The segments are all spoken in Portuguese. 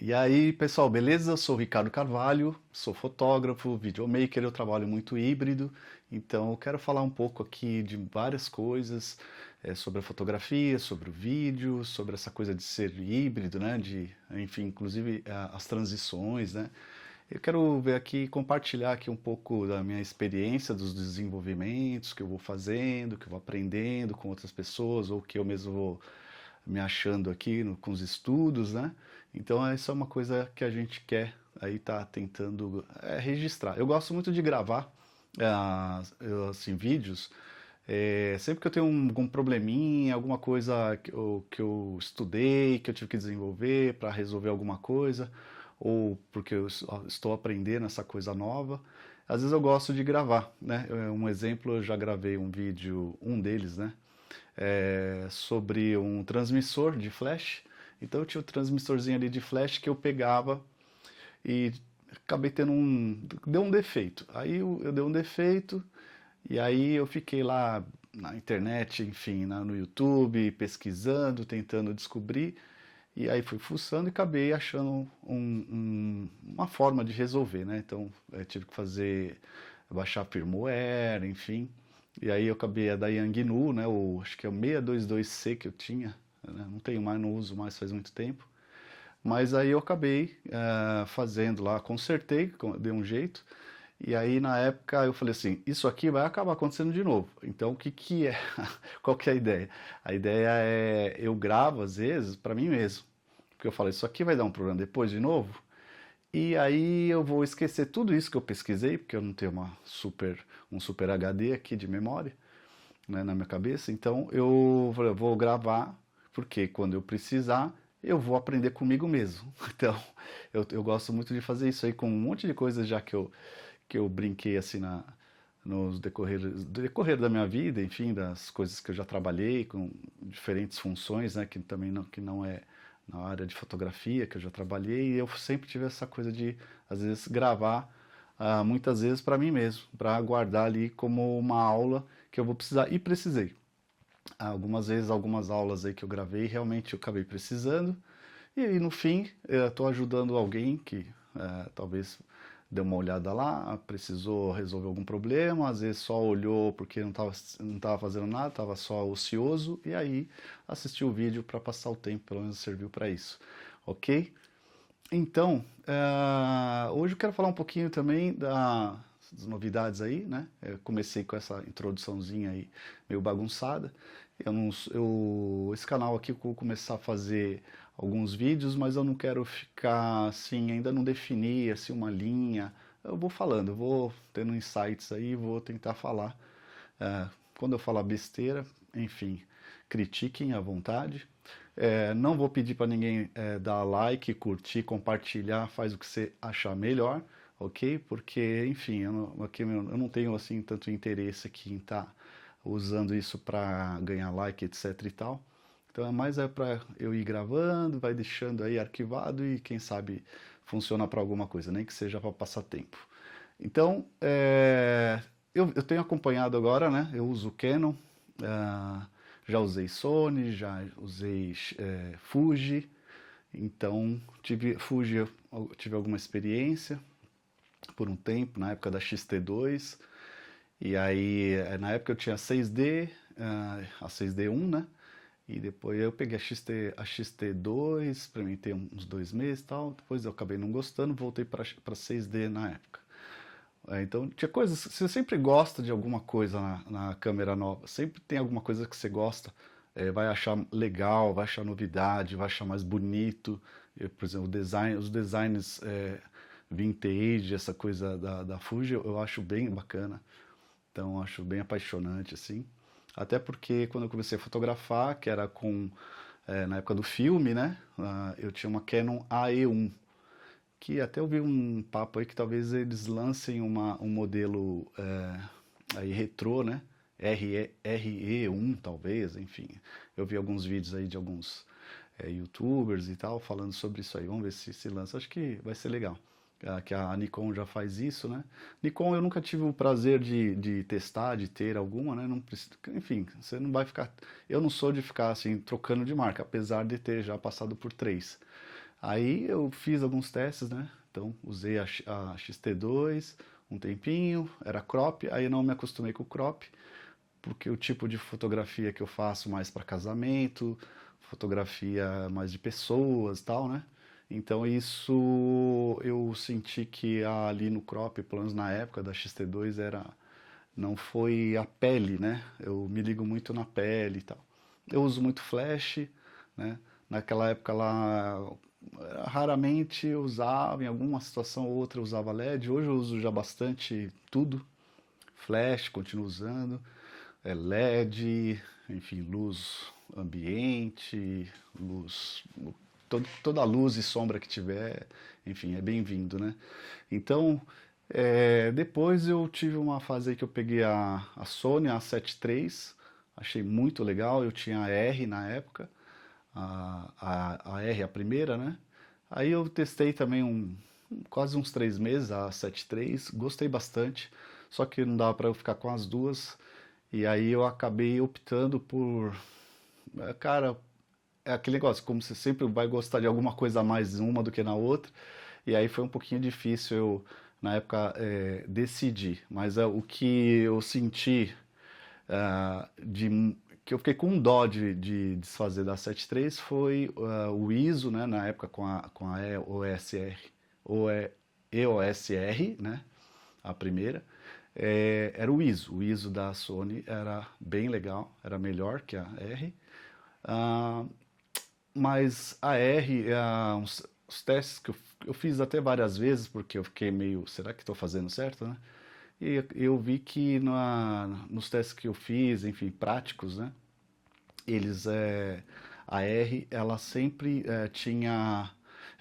E aí, pessoal, beleza? Eu sou o Ricardo Carvalho, sou fotógrafo, videomaker, eu trabalho muito híbrido, então eu quero falar um pouco aqui de várias coisas, sobre a fotografia, sobre o vídeo, sobre essa coisa de ser híbrido, né? Enfim, inclusive as transições, né? Eu quero ver aqui, compartilhar aqui um pouco da minha experiência, dos desenvolvimentos que eu vou fazendo, que eu vou aprendendo com outras pessoas, ou que eu mesmo vou me achando aqui com os estudos, né? Então essa é uma coisa que a gente quer aí tá tentando registrar. Eu gosto muito de gravar assim vídeos. Sempre que eu tenho algum probleminha, alguma coisa que eu estudei, que eu tive que desenvolver para resolver alguma coisa, ou porque eu estou aprendendo essa coisa nova, às vezes eu gosto de gravar, né? Um exemplo, eu já gravei um vídeo, um deles, né? Sobre um transmissor de flash. Então eu tinha um transmissorzinho ali de flash que eu pegava e acabei tendo deu um defeito. Aí eu dei um defeito e aí eu fiquei lá na internet, enfim, no YouTube, pesquisando, tentando descobrir. E aí fui fuçando e acabei achando uma forma de resolver, né? Então tive que baixar firmware, enfim. E aí eu acabei da Yangnu, né? Acho que é o 622C que eu tinha, né? Não tenho mais, não uso mais faz muito tempo. Mas aí eu acabei fazendo lá, consertei, dei um jeito. E aí na época eu falei assim, isso aqui vai acabar acontecendo de novo. Então o que que é? Qual que é a ideia? A ideia é eu gravo às vezes para mim mesmo. Porque eu falo, isso aqui vai dar um problema depois de novo. E aí eu vou esquecer tudo isso que eu pesquisei, porque eu não tenho um super HD aqui de memória, né, na minha cabeça. Então eu vou gravar, porque quando eu precisar, eu vou aprender comigo mesmo. Então eu gosto muito de fazer isso aí com um monte de coisas já que eu brinquei assim nos decorrer da minha vida, enfim, das coisas que eu já trabalhei com diferentes funções, né, que não é na área de fotografia que eu já trabalhei, e eu sempre tive essa coisa de às vezes gravar muitas vezes para mim mesmo, para guardar ali como uma aula que eu vou precisar e precisei. Algumas vezes, algumas aulas aí que eu gravei, realmente eu acabei precisando, e aí no fim eu estou ajudando alguém que talvez deu uma olhada lá, precisou resolver algum problema, às vezes só olhou porque não tava fazendo nada, estava só ocioso, e aí assistiu o vídeo para passar o tempo, pelo menos serviu para isso, ok? Então, hoje eu quero falar um pouquinho também das novidades aí, né? Eu comecei com essa introduçãozinha aí meio bagunçada. Eu não, esse canal aqui eu vou começar a fazer alguns vídeos, mas eu não quero ficar assim, ainda não defini assim uma linha. Eu vou falando, eu vou tendo insights aí, vou tentar falar. Quando eu falar besteira, enfim, critiquem à vontade. Não vou pedir para ninguém dar like, curtir, compartilhar, faz o que você achar melhor, ok? Porque, enfim, eu não tenho assim tanto interesse aqui em estar usando isso para ganhar like, etc e tal. Então é para eu ir gravando, vai deixando aí arquivado e quem sabe funciona para alguma coisa, nem que seja para passar tempo. Então, eu tenho acompanhado agora, né? Eu uso Canon, ah, já usei Sony, já usei Fuji, então eu tive alguma experiência por um tempo, na época da X-T2, e aí na época eu tinha 6D, a 6D1, né? E depois eu peguei a XT2, experimentei uns 2 meses e tal, depois eu acabei não gostando, voltei para 6D na época. Então, tinha coisas. Você sempre gosta de alguma coisa na câmera nova, sempre tem alguma coisa que você gosta, vai achar legal, vai achar novidade, vai achar mais bonito. Por exemplo, os designs vintage, essa coisa da Fuji, eu acho bem bacana. Então, eu acho bem apaixonante, assim. Até porque quando eu comecei a fotografar, que era na época do filme, né? Eu tinha uma Canon AE1 que até eu vi um papo aí que talvez eles lancem um modelo aí retrô, né? RE1 talvez, enfim. Eu vi alguns vídeos aí de alguns youtubers e tal falando sobre isso aí. Vamos ver se lança. Acho que vai ser legal. Que a Nikon já faz isso, né? Nikon eu nunca tive o prazer de testar, de ter alguma, né? Não, enfim, você não vai ficar. Eu não sou de ficar assim trocando de marca, apesar de ter já passado por três. Aí eu fiz alguns testes, né? Então usei a XT2 um tempinho, era crop, aí eu não me acostumei com o crop, porque o tipo de fotografia que eu faço mais para casamento, fotografia mais de pessoas e tal, né? Então isso eu senti que ali no crop, pelo menos na época da XT2, não foi a pele, né? Eu me ligo muito na pele e tal. Eu uso muito flash, né? Naquela época lá, raramente eu usava, em alguma situação ou outra eu usava LED. Hoje eu uso já bastante tudo. Flash, continuo usando. LED, enfim, luz ambiente, luz, toda a luz e sombra que tiver, enfim, é bem-vindo, né? Então, depois eu tive uma fase aí que eu peguei a Sony A7 III, achei muito legal, eu tinha a R na época, a R a primeira, né? Aí eu testei também quase uns 3 meses a A7 III, gostei bastante, só que não dava para eu ficar com as duas, e aí eu acabei optando por, cara, é aquele negócio, como você sempre vai gostar de alguma coisa a mais em uma do que na outra, e aí foi um pouquinho difícil eu, na época, decidir. Mas o que eu senti que eu fiquei com dó de desfazer da 7.3 foi o ISO, né, na época com a EOSR, EOSR, né, a primeira, era o ISO. O ISO da Sony era bem legal, era melhor que a R. Ah, mas a R, os testes que eu fiz até várias vezes, porque eu fiquei meio, será que estou fazendo certo, né? E eu vi que nos testes que eu fiz, enfim, práticos, né? Eles, a R, ela sempre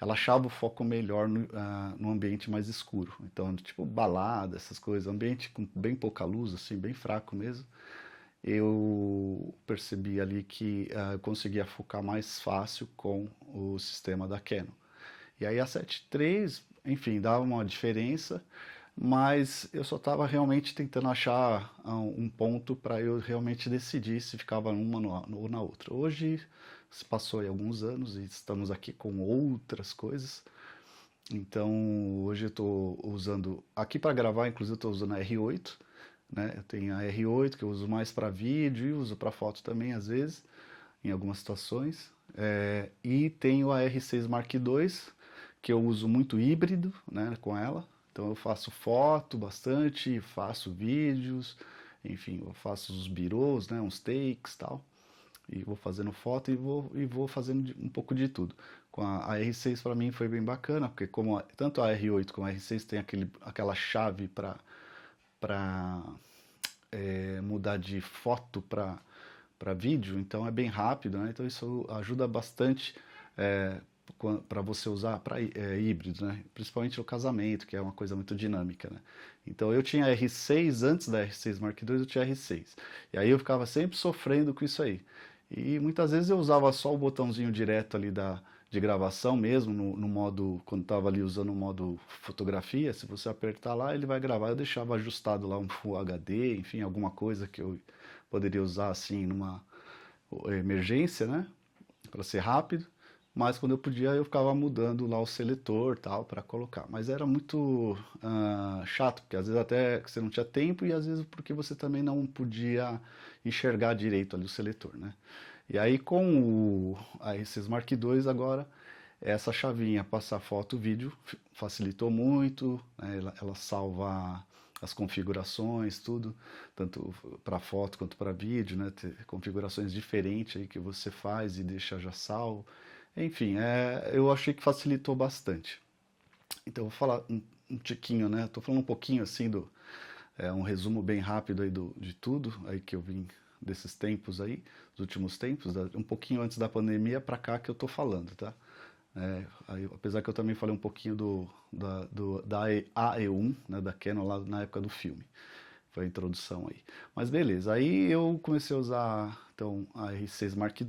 ela achava o foco melhor no ambiente mais escuro. Então, tipo balada, essas coisas, ambiente com bem pouca luz, assim, bem fraco mesmo, eu percebi ali que eu conseguia focar mais fácil com o sistema da Canon. E aí a 7.3, enfim, dava uma diferença, mas eu só estava realmente tentando achar um ponto para eu realmente decidir se ficava numa ou na outra. Hoje se passou aí alguns anos e estamos aqui com outras coisas. Então hoje eu estou usando, aqui para gravar inclusive eu estou usando a R8, né? Eu tenho a R8 que eu uso mais para vídeo e uso para foto também às vezes, em algumas situações. E tenho a R6 Mark II, que eu uso muito híbrido, né, com ela. Então eu faço foto bastante, faço vídeos, enfim, eu faço os birôs, né, uns takes e tal. E vou fazendo foto e vou fazendo um pouco de tudo. Com a R6 para mim foi bem bacana, porque tanto a R8 como a R6 tem aquela chave para mudar de foto para vídeo, então é bem rápido, né? Então isso ajuda bastante para você usar para híbrido, né? Principalmente no casamento, que é uma coisa muito dinâmica, né? Então eu tinha R6, antes da R6 Mark II eu tinha R6. E aí eu ficava sempre sofrendo com isso aí. E muitas vezes eu usava só o botãozinho direto ali de gravação mesmo, no modo, quando estava ali usando o modo fotografia, se você apertar lá, ele vai gravar. Eu deixava ajustado lá um Full HD, enfim, alguma coisa que eu poderia usar assim numa emergência, né? Para ser rápido. Mas quando eu podia, eu ficava mudando lá o seletor tal para colocar. Mas era muito chato, porque às vezes até você não tinha tempo e às vezes porque você também não podia enxergar direito ali o seletor, né? E aí com esses Mark II agora, essa chavinha passar foto, vídeo, facilitou muito, né? Ela salva as configurações, tudo, tanto para foto quanto para vídeo, né? Ter configurações diferentes aí que você faz e deixa já salvo. Enfim, eu achei que facilitou bastante. Então, eu vou falar um tiquinho, né? Estou falando um pouquinho assim um resumo bem rápido aí de tudo aí que eu vim desses tempos aí, dos últimos tempos, um pouquinho antes da pandemia para cá que eu estou falando, tá? Apesar que eu também falei um pouquinho da AE1, né, da Canon lá na época do filme. Foi a introdução aí. Mas beleza, aí eu comecei a usar então a R6 Mark II,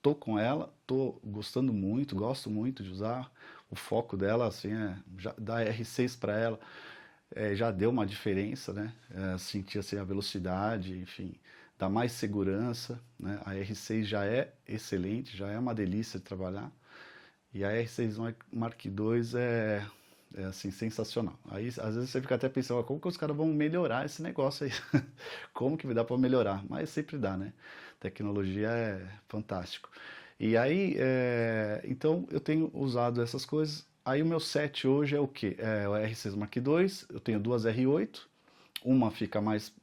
tô com ela, tô gostando muito, gosto muito de usar. O foco dela, assim, da R6 para ela, já deu uma diferença, né? Senti assim, a velocidade, enfim, dá mais segurança, né? A R6 já é excelente, já é uma delícia de trabalhar. E a R6 Mark II é assim, sensacional. Aí, às vezes você fica até pensando, "Ah, como que os caras vão melhorar esse negócio aí? Como que dá para melhorar?" Mas sempre dá, né? Tecnologia é fantástico. E aí, então eu tenho usado essas coisas. Aí o meu set hoje é o quê? É o R6 Mark II, eu tenho duas R8, uma fica mais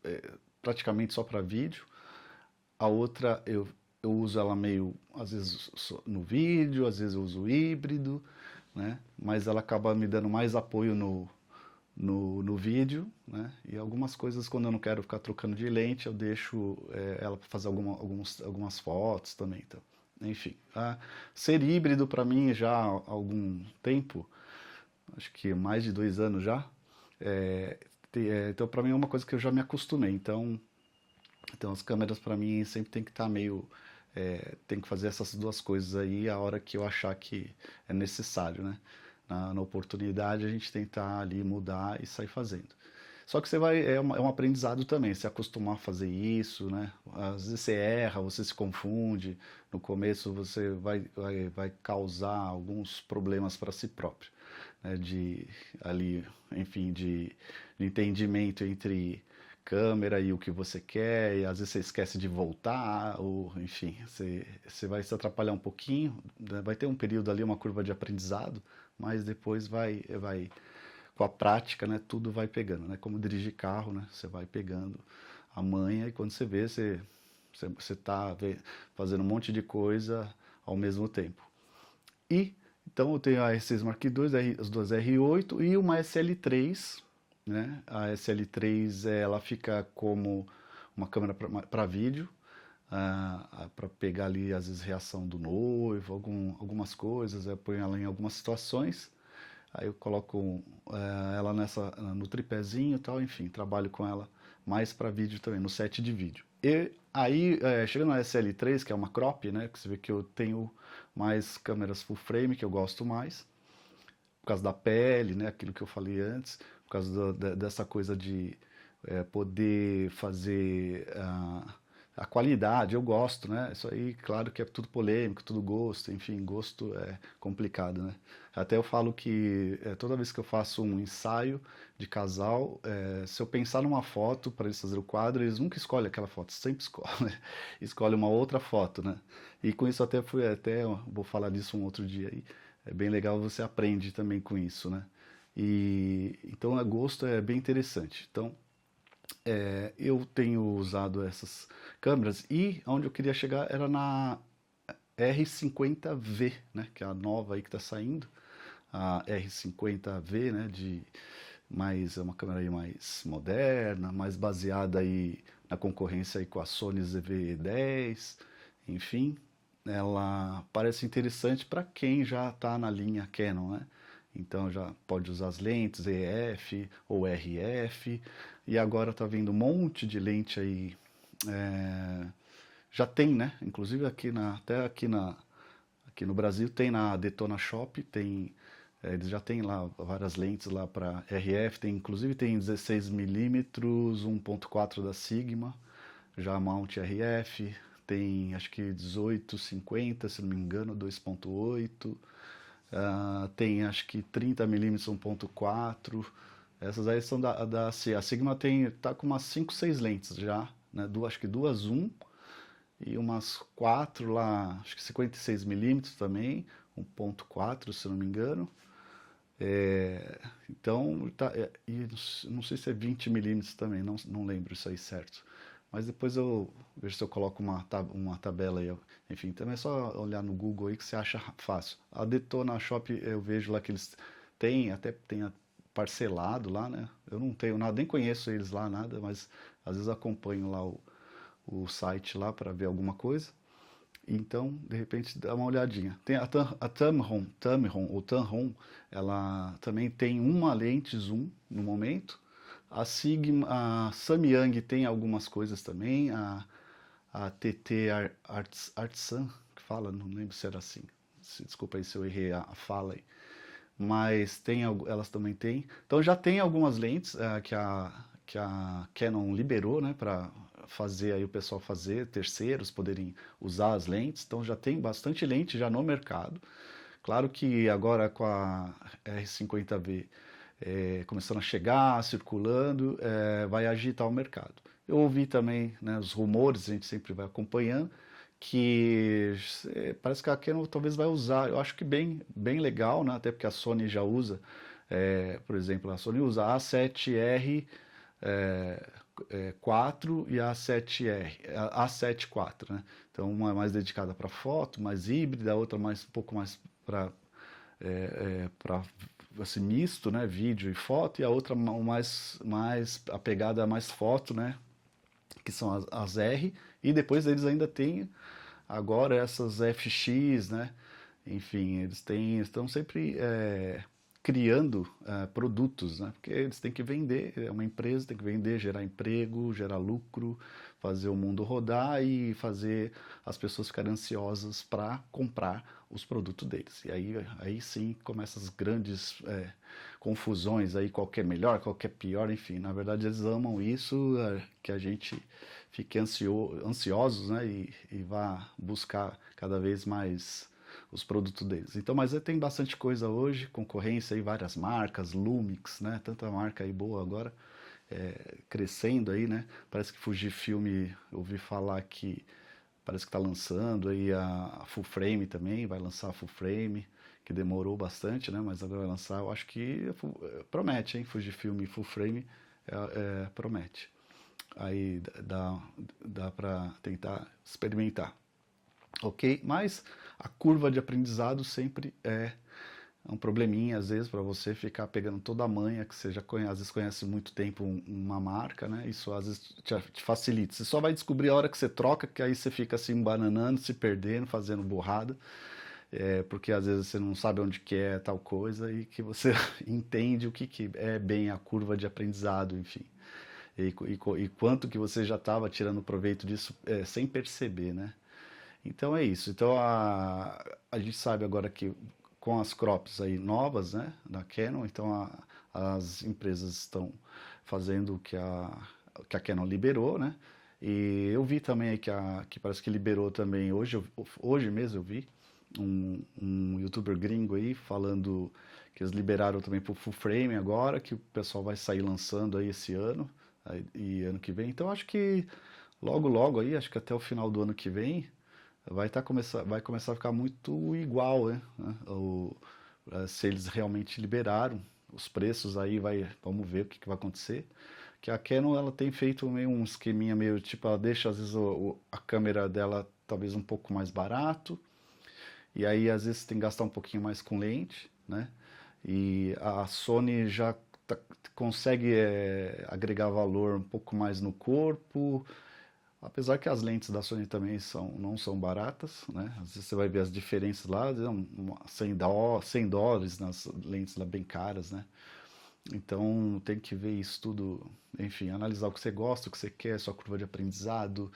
praticamente só para vídeo, a outra eu uso ela meio, às vezes no vídeo, às vezes eu uso híbrido, né? Mas ela acaba me dando mais apoio no vídeo, né? E algumas coisas, quando eu não quero ficar trocando de lente, eu deixo ela para fazer algumas fotos também. Então, enfim, ser híbrido para mim já há algum tempo, acho que mais de 2 anos já, é, então para mim é uma coisa que eu já me acostumei. Então as câmeras para mim sempre tem que estar meio. Tem que fazer essas duas coisas aí a hora que eu achar que é necessário, né? Na oportunidade a gente tentar ali mudar e sair fazendo. Só que é um aprendizado também, se acostumar a fazer isso, né? Às vezes você erra, você se confunde, no começo você vai causar alguns problemas para si próprio, né? Ali, enfim, de entendimento entre câmera e o que você quer, e às vezes você esquece de voltar, ou enfim, você vai se atrapalhar um pouquinho, né? Vai ter um período ali, uma curva de aprendizado, mas depois com a prática, né, tudo vai pegando, né? Como dirigir carro, né? Você vai pegando a manha e quando você vê, você está fazendo um monte de coisa ao mesmo tempo. E então eu tenho a R6 Mark II, as duas R8 e uma SL3, né? A SL3 ela fica como uma câmera para vídeo, para pegar ali às vezes reação do noivo, algumas coisas, eu ponho ela em algumas situações. Aí eu coloco ela no tripézinho e tal, enfim, trabalho com ela mais para vídeo também, no set de vídeo. E aí, chegando na SL3, que é uma crop, né, que você vê que eu tenho mais câmeras full frame, que eu gosto mais, por causa da pele, né, aquilo que eu falei antes, por causa dessa coisa de poder fazer a qualidade, eu gosto, né? Isso aí, claro que é tudo polêmico, tudo gosto, enfim, gosto é complicado, né? Até eu falo que toda vez que eu faço um ensaio de casal, se eu pensar numa foto para eles fazerem o quadro, eles nunca escolhem aquela foto, sempre escolhem, escolhem uma outra foto, né? E com isso até vou falar disso um outro dia aí. É bem legal, você aprende também com isso, né? E então, gosto é bem interessante. Então, eu tenho usado essas câmeras e onde eu queria chegar era na R50V, né, que é a nova aí que está saindo, a R50V, né, é uma câmera aí mais moderna, mais baseada aí na concorrência aí com a Sony ZV-10, enfim, ela parece interessante para quem já está na linha Canon, né? Então já pode usar as lentes EF ou RF, e agora está vindo um monte de lente aí. é, Já tem, né? Inclusive até aqui no Brasil tem na Detona Shop, eles já têm lá várias lentes lá para RF, inclusive tem 16mm 1.4 da Sigma, já mount RF, tem acho que 1850, se não me engano, 2.8. Tem acho que 30mm 1.4. Essas aí são a Sigma tá com umas 5, 6 lentes já, né? Acho que duas zoom e umas 4 lá, acho que 56mm também, 1.4 se não me engano. Então, e não sei se é 20mm também, não lembro isso aí certo. Mas depois eu vejo se eu coloco uma tabela aí. Enfim, também é só olhar no Google aí que você acha fácil. A Detona Shop eu vejo lá que eles até tem parcelado lá, né? Eu não tenho nada, nem conheço eles lá, nada, mas às vezes acompanho lá o site lá para ver alguma coisa. Então, de repente, dá uma olhadinha. Tem a Tamron, ela também tem uma lente zoom no momento. A Samyang tem algumas coisas também. A TT Artsan, que fala, não lembro se era assim. Desculpa aí se eu errei a fala aí. Mas elas também têm. Então já tem algumas lentes que a Canon liberou, né, para fazer aí o pessoal terceiros poderem usar as lentes. Então já tem bastante lente já no mercado. Claro que agora com a R50V começando a chegar, circulando, vai agitar o mercado. Eu ouvi também, né, os rumores, a gente sempre vai acompanhando, que parece que a Canon talvez vai usar, eu acho que bem legal, né, até porque a Sony já usa, por exemplo, a Sony usa a A7R 4 e a A7 IV, né? Então uma é mais dedicada para foto, mais híbrida, a outra mais um pouco mais para assim, misto, né, vídeo e foto, e a outra mais a pegada mais foto, né, que são as R, e depois eles ainda têm agora essas FX, né, enfim, estão sempre criando produtos, né, porque eles têm que vender, é uma empresa, tem que vender, gerar emprego, gerar lucro, fazer o mundo rodar e fazer as pessoas ficarem ansiosas para comprar os produtos deles. E aí sim começam as grandes confusões aí, qual que é melhor, qual que é pior, enfim. Na verdade eles amam isso, que a gente fique ansiosos, né, e vá buscar cada vez mais os produtos deles. Então, mas tem bastante coisa hoje, concorrência aí, várias marcas, Lumix, né, tanta marca aí boa agora, crescendo aí, né, parece que Fujifilm, eu ouvi falar que parece que está lançando aí a Full Frame também, vai lançar a Full Frame, que demorou bastante, né, mas agora vai lançar, eu acho que promete, hein, Fujifilm Full Frame promete. Aí dá para tentar experimentar. Ok? Mas a curva de aprendizado sempre é um probleminha, às vezes, para você ficar pegando toda a manha que você já conhece, às vezes conhece muito tempo uma marca, né? Isso às vezes te facilita. Você só vai descobrir a hora que você troca, que aí você fica assim bananando, se perdendo, fazendo burrada, porque às vezes você não sabe onde que é tal coisa e que você entende o que é bem a curva de aprendizado, enfim. E quanto que você já estava tirando proveito disso sem perceber, né? Então é isso. Então a gente sabe agora que com as crops aí novas, né, da Canon, então as empresas estão fazendo o que a Canon liberou, né? E eu vi também aí que parece que liberou também hoje mesmo eu vi um youtuber gringo aí falando que eles liberaram também pro full frame agora, que o pessoal vai sair lançando aí esse ano e ano que vem. Então acho que logo aí, acho que até o final do ano que vem vai começar a ficar muito igual, né? Se eles realmente liberaram os preços aí, vamos ver o que vai acontecer. Que a Canon ela tem feito meio um esqueminha meio tipo, ela deixa às vezes a câmera dela talvez um pouco mais barato, e aí às vezes tem que gastar um pouquinho mais com lente, né? E a Sony já consegue agregar valor um pouco mais no corpo, apesar que as lentes da Sony também não são baratas, né? Às vezes você vai ver as diferenças lá, $100 nas lentes lá bem caras, né? Então tem que ver isso tudo, enfim, analisar o que você gosta, o que você quer, sua curva de aprendizado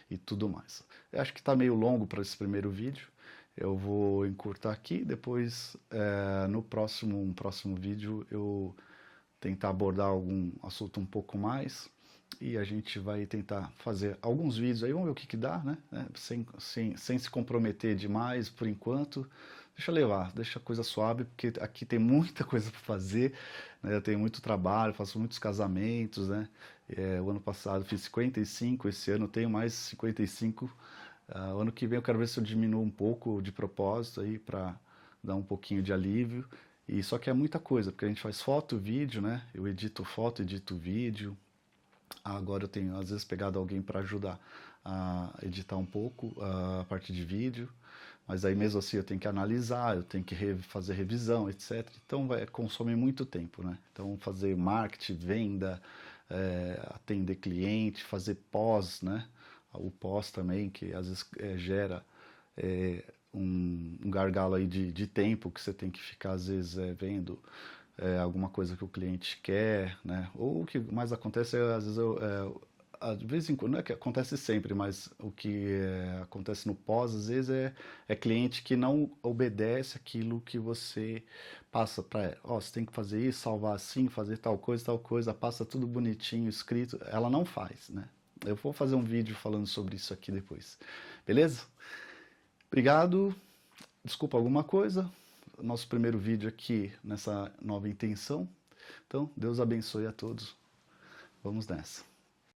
e tudo mais. Eu acho que está meio longo para esse primeiro vídeo. Eu vou encurtar aqui, depois no próximo vídeo eu tentar abordar algum assunto um pouco mais e a gente vai tentar fazer alguns vídeos aí, vamos ver o que dá, né? Sem se comprometer demais por enquanto. Deixa levar, deixa a coisa suave, porque aqui tem muita coisa para fazer, né? Eu tenho muito trabalho, faço muitos casamentos, né? O ano passado fiz 55, esse ano tenho mais 55. O ano que vem eu quero ver se eu diminuo um pouco de propósito aí para dar um pouquinho de alívio. E só que é muita coisa, porque a gente faz foto, vídeo, né? Eu edito foto, edito vídeo. Agora eu tenho às vezes pegado alguém para ajudar a editar um pouco a parte de vídeo, mas aí mesmo assim eu tenho que analisar, eu tenho que fazer revisão, etc. Então consome muito tempo, né? Então fazer marketing, venda, atender cliente, fazer pós, né? O pós também, que às vezes gera um gargalo aí de tempo que você tem que ficar às vezes vendo alguma coisa que o cliente quer, né? Ou o que mais acontece às vezes de vez em quando, não é que acontece sempre, mas o que acontece no pós às vezes é cliente que não obedece aquilo que você passa para ela. Ó, você tem que fazer isso, salvar assim, fazer tal coisa, passa tudo bonitinho, escrito, ela não faz, né? Eu vou fazer um vídeo falando sobre isso aqui depois. Beleza? Obrigado. Desculpa alguma coisa. nosso primeiro vídeo aqui nessa nova intenção. Então, Deus abençoe a todos. Vamos nessa.